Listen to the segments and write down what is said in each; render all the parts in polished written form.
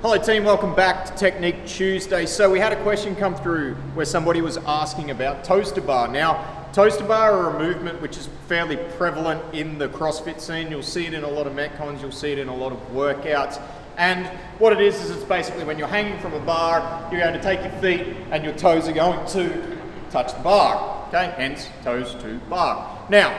Hello team, welcome back to Technique Tuesday. So we had a question come through where somebody was asking about toaster bar. Now, toaster bar are a movement which is fairly prevalent in the CrossFit scene. You'll see it in a lot of Metcons, you'll see it in a lot of workouts. And what it is it's basically when you're hanging from a bar, you're going to take your feet and your toes are going to touch the bar. Okay, hence toes to bar. Now,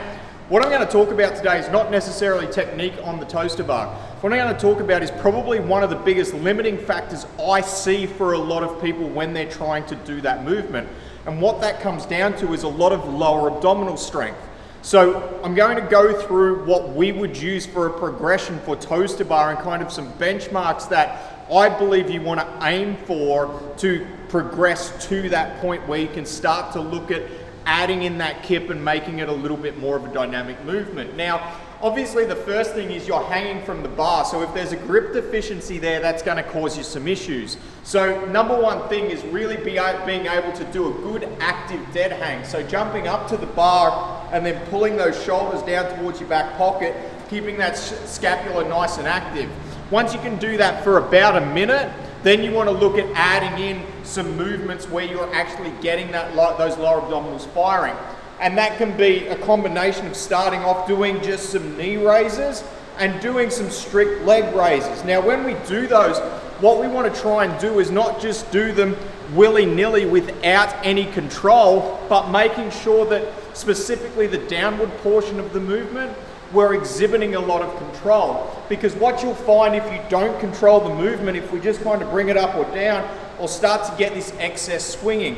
what I'm going to talk about today is not necessarily technique on the toaster bar. What I'm going to talk about is probably one of the biggest limiting factors I see for a lot of people when they're trying to do that movement. And what that comes down to is a lot of lower abdominal strength. So I'm going to go through what we would use for a progression for toaster bar and kind of some benchmarks that I believe you want to aim for to progress to that point where you can start to look at adding in that kip and making it a little bit more of a dynamic movement. Now, obviously the first thing is you're hanging from the bar, so if there's a grip deficiency there, that's going to cause you some issues. So number one thing is really being able to do a good active dead hang. So jumping up to the bar and then pulling those shoulders down towards your back pocket, keeping that scapula nice and active. Once you can do that for about a minute, then you want to look at adding in some movements where you're actually getting those lower abdominals firing. And that can be a combination of starting off doing just some knee raises and doing some strict leg raises. Now, when we do those, what we want to try and do is not just do them willy-nilly without any control, but making sure that specifically the downward portion of the movement, we're exhibiting a lot of control. Because what you'll find if you don't control the movement, if we just kind of bring it up or down, we'll start to get this excess swinging.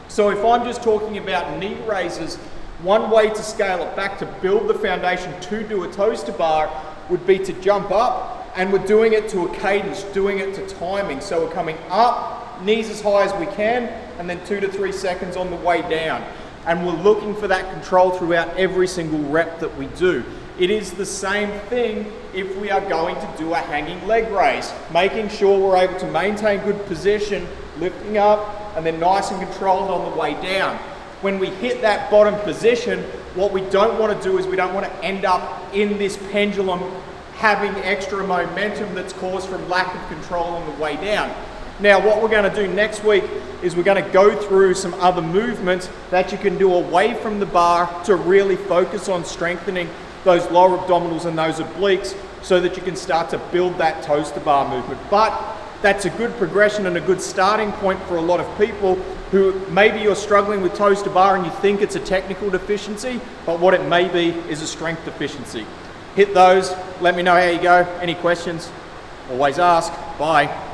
So if I'm just talking about knee raises, one way to scale it back to build the foundation to do a toaster bar would be to jump up, and we're doing it to a cadence, doing it to timing. So we're coming up, knees as high as we can, and then 2 to 3 seconds on the way down. And we're looking for that control throughout every single rep that we do. It is the same thing if we are going to do a hanging leg raise, making sure we're able to maintain good position, lifting up, and then nice and controlled on the way down. When we hit that bottom position, what we don't want to do is we don't want to end up in this pendulum having extra momentum that's caused from lack of control on the way down. Now, what we're going to do next week is we're going to go through some other movements that you can do away from the bar to really focus on strengthening those lower abdominals and those obliques so that you can start to build that toaster bar movement. But that's a good progression and a good starting point for a lot of people who maybe you're struggling with toaster bar and you think it's a technical deficiency, but what it may be is a strength deficiency. Hit those, let me know how you go. Any questions? Always ask. Bye.